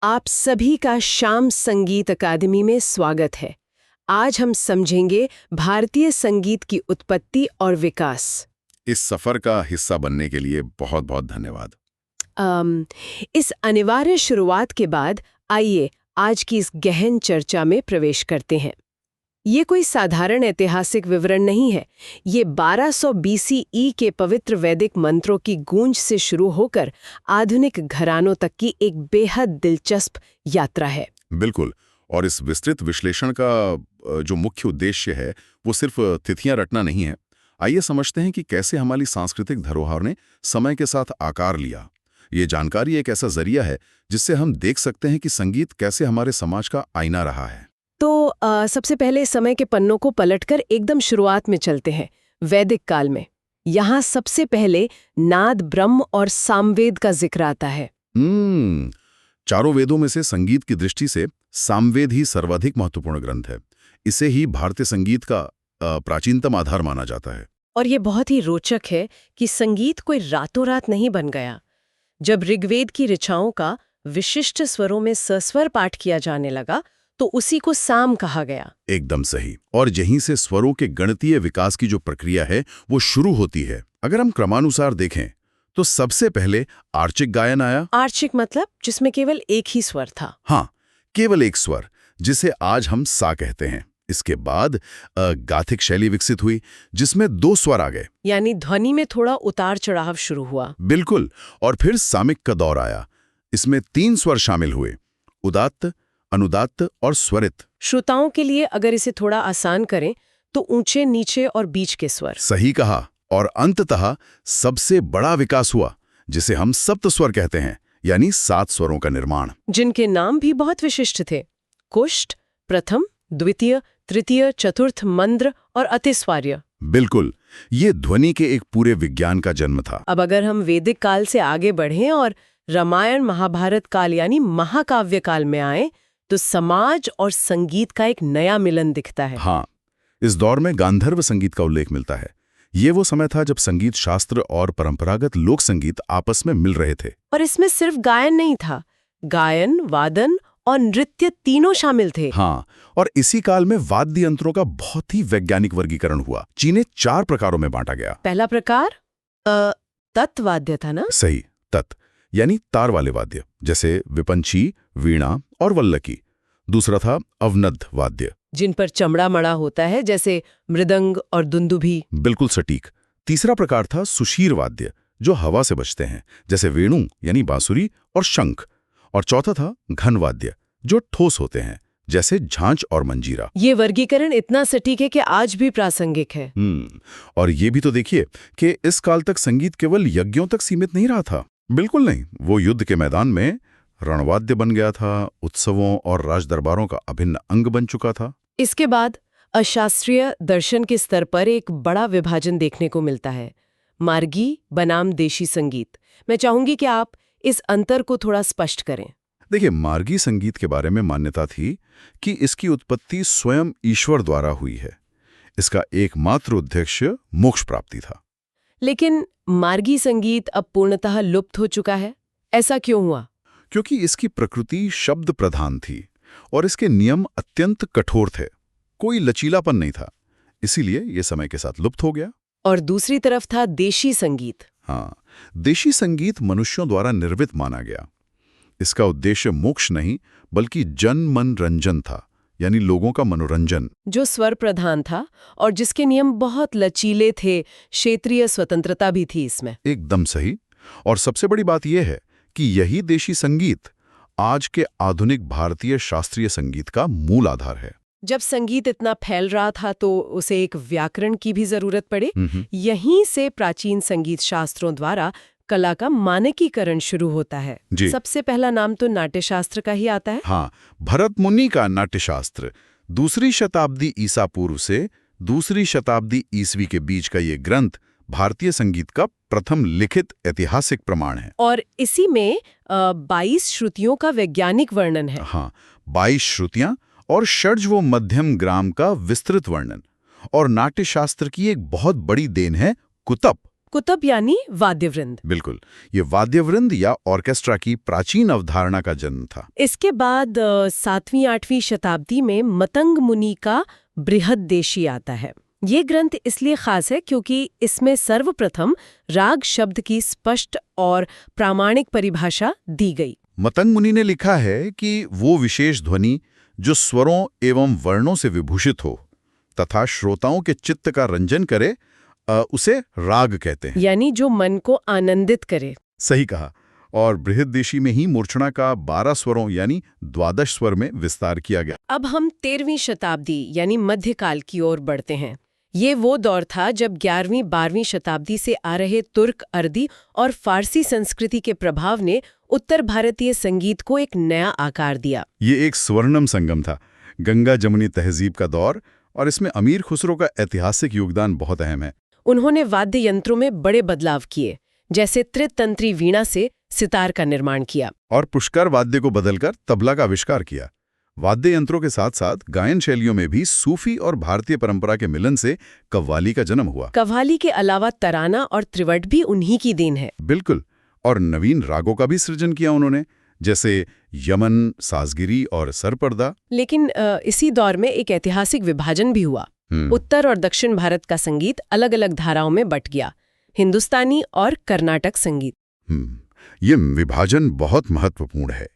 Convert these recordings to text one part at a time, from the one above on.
आप सभी का श्याम संगीत अकादमी में स्वागत है। आज हम समझेंगे भारतीय संगीत की उत्पत्ति और विकास। इस सफर का हिस्सा बनने के लिए बहुत बहुत धन्यवाद। इस अनिवार्य शुरुआत के बाद आइए आज की इस गहन चर्चा में प्रवेश करते हैं। ये कोई साधारण ऐतिहासिक विवरण नहीं है। ये 1200 BCE के पवित्र वैदिक मंत्रों की गूंज से शुरू होकर आधुनिक घरानों तक की एक बेहद दिलचस्प यात्रा है। बिल्कुल। और इस विस्तृत विश्लेषण का जो मुख्य उद्देश्य है वो सिर्फ तिथियां रटना नहीं है। आइए समझते हैं कि कैसे हमारी सांस्कृतिक धरोहर ने समय के साथ आकार लिया। ये जानकारी एक ऐसा जरिया है जिससे हम देख सकते हैं कि संगीत कैसे हमारे समाज का आईना रहा है। तो सबसे पहले समय के पन्नों को पलटकर एकदम शुरुआत में चलते हैं, वैदिक काल में। यहाँ सबसे पहले नाद, ब्रह्म और सामवेद का जिक्र आता है। चारों वेदों में से संगीत की दृष्टि से सामवेद ही सर्वाधिक महत्वपूर्ण ग्रंथ है। इसे ही भारतीय संगीत का प्राचीनतम आधार माना जाता है। और ये बहुत ही रोचक है कि संगीत कोई रातों रात नहीं बन गया। जब ऋग्वेद की ऋचाओं का विशिष्ट स्वरों में सस्वर पाठ किया जाने लगा तो उसी को साम कहा गया। एकदम सही। और यहीं से स्वरों के गणितीय विकास की जो प्रक्रिया है वो शुरू होती है। अगर हम क्रमानुसार देखें तो सबसे पहले आर्चिक गायन आया। आर्चिक मतलब जिसमें केवल एक ही स्वर था। हाँ, केवल एक स्वर, जिसे आज हम सा कहते हैं। इसके बाद गाथिक शैली विकसित हुई जिसमें 2 स्वर आ गए, यानी ध्वनि में थोड़ा उतार चढ़ाव शुरू हुआ। बिल्कुल। और फिर सामिक का दौर आया। इसमें 3 स्वर शामिल हुए, उदात्त, अनुदात्त और स्वरित। श्रोताओं के लिए अगर इसे थोड़ा आसान करें तो ऊंचे, नीचे और बीच के स्वर। सही कहा। और अंततः सबसे बड़ा विकास हुआ जिसे हम सप्त स्वर कहते हैं, यानी 7 स्वरों का निर्माण, जिनके नाम भी बहुत विशिष्ट थे। कुष्ठ, प्रथम, द्वितीय, तृतीय, चतुर्थ, मंद्र और अतिस्वार्य। बिल्कुल। ये ध्वनि के एक पूरे विज्ञान का जन्म था। अब अगर हम वैदिक काल से आगे बढ़ें और रामायण महाभारत काल यानी महाकाव्य काल में आए तो समाज और संगीत का एक नया मिलन दिखता है। हाँ, इस दौर में गांधर्व संगीत का उल्लेख मिलता है। ये वो समय था जब संगीत शास्त्र और परंपरागत लोक संगीत आपस में मिल रहे थे। और इसमें सिर्फ गायन नहीं था, गायन, वादन और नृत्य तीनों शामिल थे। हाँ, और इसी काल में वाद्य यंत्रों का बहुत ही वैज्ञानिक वर्गीकरण हुआ, जिन्हें 4 प्रकारों में बांटा गया। पहला प्रकार तत्वाद्य था ना? सही, तत् यानी तार वाले वाद्य, जैसे विपंची, वीणा और वल्लकी। दूसरा था अवनद्ध वाद्य, जिन पर चमड़ा मड़ा होता है, जैसे मृदंग और दुंदुभी। बिल्कुल सटीक। तीसरा प्रकार था सुशीर वाद्य, जो हवा से बजते हैं, जैसे वेणु यानी बांसुरी और शंख। और चौथा था घन वाद्य, जो ठोस होते हैं, जैसे झांझ और मंजीरा। ये वर्गीकरण इतना सटीक है कि आज भी प्रासंगिक है। और ये भी तो देखिए कि इस काल तक संगीत केवल यज्ञों तक सीमित नहीं रहा था। बिल्कुल नहीं, वो युद्ध के मैदान में रणवाद्य बन गया था, उत्सवों और राजदरबारों का अभिन्न अंग बन चुका था। इसके बाद अशास्त्रीय दर्शन के स्तर पर एक बड़ा विभाजन देखने को मिलता है, मार्गी बनाम देशी संगीत। मैं चाहूंगी कि आप इस अंतर को थोड़ा स्पष्ट करें। देखिए, मार्गी संगीत के बारे में मान्यता थी कि इसकी उत्पत्ति स्वयं ईश्वर द्वारा हुई है। इसका एकमात्र उद्देश्य मोक्ष प्राप्ति था। लेकिन मार्गी संगीत अब पूर्णतः लुप्त हो चुका है। ऐसा क्यों हुआ? क्योंकि इसकी प्रकृति शब्द प्रधान थी और इसके नियम अत्यंत कठोर थे। कोई लचीलापन नहीं था, इसीलिए ये समय के साथ लुप्त हो गया। और दूसरी तरफ था देशी संगीत। हाँ, देशी संगीत मनुष्यों द्वारा निर्मित माना गया। इसका उद्देश्य मोक्ष नहीं बल्कि जन मन रंजन था, यानी लोगों का मनोरंजन, जो स्वर प्रधान था और जिसके नियम बहुत लचीले थे। क्षेत्रीय स्वतंत्रता भी थी इसमें। एकदम सही। और सबसे बड़ी बात यह है कि यही देशी संगीत आज के आधुनिक भारतीय शास्त्रीय संगीत का मूल आधार है। जब संगीत इतना फैल रहा था तो उसे एक व्याकरण की भी जरूरत पड़े। यहीं से प्राचीन संगीत शास्त्रों द्वारा कला का मानकीकरण शुरू होता है। सबसे पहला नाम तो नाट्यशास्त्र का ही आता है। हाँ, भरत मुनि का नाट्यशास्त्र 2री शताब्दी ईसा पूर्व से 2री शताब्दी ईसवी के बीच का ये ग्रंथ भारतीय संगीत का प्रथम लिखित ऐतिहासिक प्रमाण है। और इसी में 22 श्रुतियों का वैज्ञानिक वर्णन है। हाँ, 22 श्रुतियां और षड्ज व मध्यम ग्राम का विस्तृत वर्णन। और नाट्यशास्त्र की एक बहुत बड़ी देन है कुतप। कुतब यानी वाद्यवृंद। बिल्कुल, ये वाद्यवृंद या ऑर्केस्ट्रा की प्राचीन अवधारणा का जन्म था। इसके बाद 7वीं-8वीं शताब्दी में मतंग मुनि का बृहद्देशी आता है। ये ग्रंथ इसलिए खास है क्योंकि इसमें सर्वप्रथम राग शब्द की स्पष्ट और प्रामाणिक परिभाषा दी गई। मतंग मुनि ने लिखा है कि वो विशेष ध्वनि जो स्वरों एवं वर्णों से विभूषित हो तथा श्रोताओं के चित्त का रंजन करे, उसे राग कहते हैं। यानी जो मन को आनंदित करे। सही कहा। और बृहद्देशी में ही मूर्छना का 12 स्वरों यानी 12 स्वर में विस्तार किया गया। अब हम 13वीं शताब्दी यानी मध्यकाल की ओर बढ़ते हैं। ये वो दौर था जब 11वीं-12वीं शताब्दी से आ रहे तुर्क, अरबी और फारसी संस्कृति के प्रभाव ने उत्तर भारतीय संगीत को एक नया आकार दिया। ये एक स्वर्णम संगम था, गंगा जमुनी तहजीब का दौर, और इसमें अमीर खुसरो का ऐतिहासिक योगदान बहुत अहम है। उन्होंने वाद्य यंत्रों में बड़े बदलाव किए, जैसे त्रितंत्री वीणा से सितार का निर्माण किया और पुष्कर वाद्य को बदलकर तबला का आविष्कार किया। वाद्य यंत्रों के साथ साथ गायन शैलियों में भी सूफी और भारतीय परंपरा के मिलन से कव्वाली का जन्म हुआ। कव्वाली के अलावा तराना और त्रिवट भी उन्हीं की देन है। बिल्कुल, और नवीन रागों का भी सृजन किया उन्होंने, जैसे यमन, साजगिरी और सरपर्दा। लेकिन इसी दौर में एक ऐतिहासिक विभाजन भी हुआ। उत्तर और दक्षिण भारत का संगीत अलग अलग धाराओं में बट गया, हिंदुस्तानी और कर्नाटक संगीत। ये विभाजन बहुत महत्वपूर्ण है।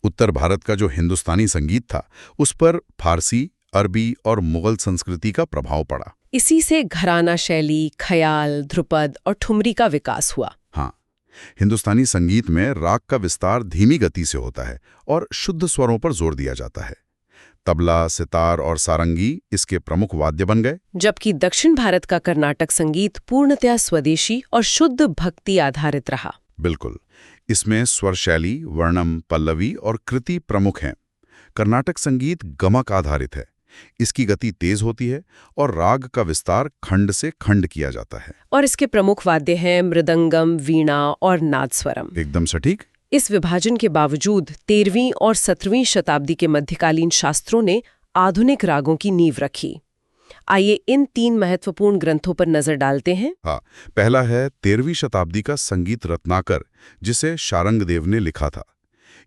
उत्तर भारत का जो हिंदुस्तानी संगीत था, उस पर फारसी, अरबी और मुगल संस्कृति का प्रभाव पड़ा। इसी से घराना शैली, ख्याल, ध्रुपद और ठुमरी का विकास हुआ। हाँ, हिंदुस्तानी संगीत में राग का विस्तार धीमी गति से होता है और शुद्ध स्वरों पर जोर दिया जाता है। तबला, सितार और सारंगी इसके प्रमुख वाद्य बन गए, जबकि दक्षिण भारत का कर्नाटक संगीत पूर्णतया स्वदेशी और शुद्ध भक्ति आधारित रहा। बिल्कुल, इसमें स्वर शैली, वर्णम, पल्लवी और कृति प्रमुख हैं। कर्नाटक संगीत गमक आधारित है, इसकी गति तेज होती है और राग का विस्तार खंड से खंड किया जाता है। और इसके प्रमुख वाद्य हैं मृदंगम, वीणा और नादस्वरम। एकदम सटीक। इस विभाजन के बावजूद 13वीं और 17वीं शताब्दी के मध्यकालीन शास्त्रों ने आधुनिक रागों की नींव रखी। आइए इन 3 महत्वपूर्ण ग्रंथों पर नजर डालते हैं। हाँ, पहला है 13वीं शताब्दी का संगीत रत्नाकर, जिसे शारंगदेव ने लिखा था।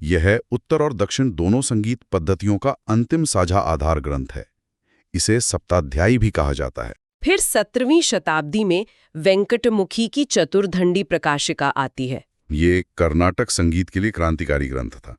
यह है उत्तर और दक्षिण दोनों संगीत पद्धतियों का अंतिम साझा आधार ग्रंथ है। इसे सप्ताध्यायी भी कहा जाता है। फिर 17वीं शताब्दी में वेंकटमुखी की चतुर्दंडी प्रकाशिका आती है। ये कर्नाटक संगीत के लिए क्रांतिकारी ग्रंथ था।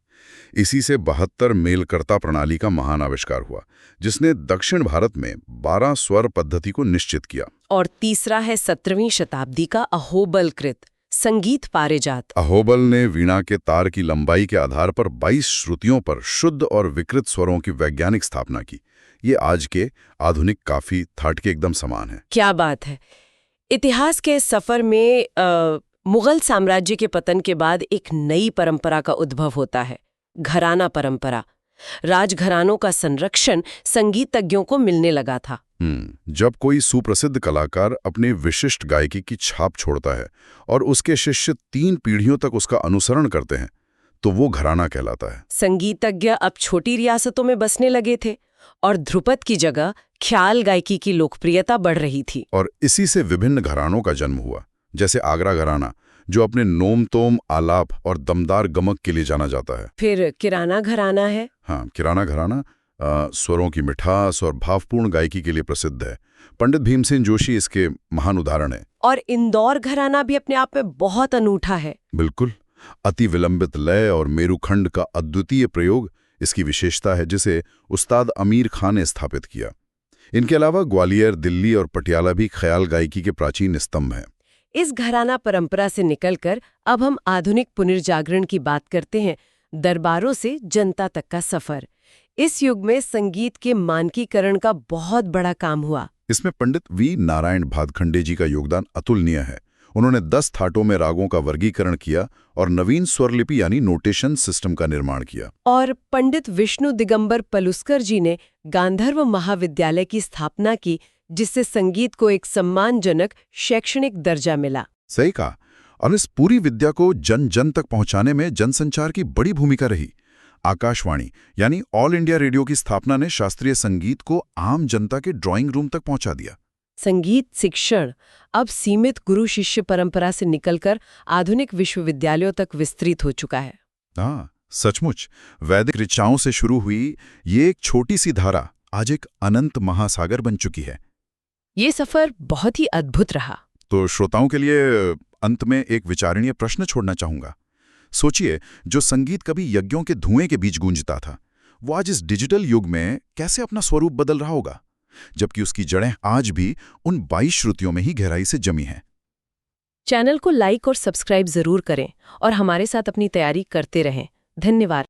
इसी से 72 मेलकर्ता प्रणाली का महान आविष्कार हुआ, जिसने दक्षिण भारत में 12 स्वर पद्धति को निश्चित किया। और तीसरा है 17वीं शताब्दी का अहोबलकृत संगीत पारिजात। अहोबल ने वीणा के तार की लंबाई के आधार पर 22 श्रुतियों पर शुद्ध और विकृत स्वरों की वैज्ञानिक स्थापना की। ये आज के आधुनिक काफी थाट के एकदम समान है। क्या बात है। इतिहास के सफर में मुगल साम्राज्य के पतन के बाद एक नई परंपरा का उद्भव होता है, घराना परंपरा। राजघरानों का संरक्षण संगीतज्ञों को मिलने लगा था। जब कोई सुप्रसिद्ध कलाकार अपनी विशिष्ट गायकी की छाप छोड़ता है और उसके शिष्य 3 पीढ़ियों तक उसका अनुसरण करते हैं, तो वो घराना कहलाता है। संगीतज्ञ अब छोटी रियासतों में बसने लगे थे और ध्रुपद की जगह ख्याल गायकी की लोकप्रियता बढ़ रही थी। और इसी से विभिन्न घरानों का जन्म हुआ, जैसे आगरा घराना, जो अपने नोम-तोम, आलाप और दमदार गमक के लिए जाना जाता है। फिर किराना घराना है। हाँ, किराना घराना स्वरों की मिठास और भावपूर्ण गायकी के लिए प्रसिद्ध है। पंडित भीमसेन जोशी इसके महान उदाहरण है। और इंदौर घराना भी अपने आप में बहुत अनूठा है। बिल्कुल, अति विलंबित लय और मेरुखंड का अद्वितीय प्रयोग इसकी विशेषता है, जिसे उस्ताद अमीर खान ने स्थापित किया। इनके अलावा ग्वालियर, दिल्ली और पटियाला भी ख्याल गायकी के प्राचीन स्तंभ हैं। इस घराना परंपरा से निकलकर अब हम आधुनिक पुनर्जागरण की बात करते हैं, दरबारों से जनता तक का सफर। इस युग में संगीत के मानकीकरण का बहुत बड़ा काम हुआ। इसमें पंडित वी नारायण भादखंडे जी का योगदान अतुलनीय है। उन्होंने 10 थाटों में रागों का वर्गीकरण किया और नवीन स्वरलिपि यानी नोटेशन सिस्टम का निर्माण किया। और पंडित विष्णु दिगंबर पलुस्कर जी ने गांधर्व महाविद्यालय की स्थापना की, जिससे संगीत को एक सम्मानजनक शैक्षणिक दर्जा मिला। सही कहा। और इस पूरी विद्या को जन जन तक पहुंचाने में जनसंचार की बड़ी भूमिका रही। आकाशवाणी यानी ऑल इंडिया रेडियो की स्थापना ने शास्त्रीय संगीत को आम जनता के ड्राइंग रूम तक पहुंचा दिया। संगीत शिक्षण अब सीमित गुरु शिष्य परंपरा से निकलकर आधुनिक विश्वविद्यालयों तक विस्तृत हो चुका है। हाँ, सचमुच वैदिक ऋचाओं से शुरू हुई ये एक छोटी सी धारा आज एक अनंत महासागर बन चुकी है। ये सफर बहुत ही अद्भुत रहा। तो श्रोताओं के लिए अंत में एक विचारणीय प्रश्न छोड़ना चाहूंगा। सोचिए, जो संगीत कभी यज्ञों के धुएं के बीच गूंजता था, वो आज इस डिजिटल युग में कैसे अपना स्वरूप बदल रहा होगा, जबकि उसकी जड़ें आज भी उन 22 श्रुतियों में ही गहराई से जमी हैं। चैनल को लाइक और सब्सक्राइब जरूर करें और हमारे साथ अपनी तैयारी करते रहें। धन्यवाद।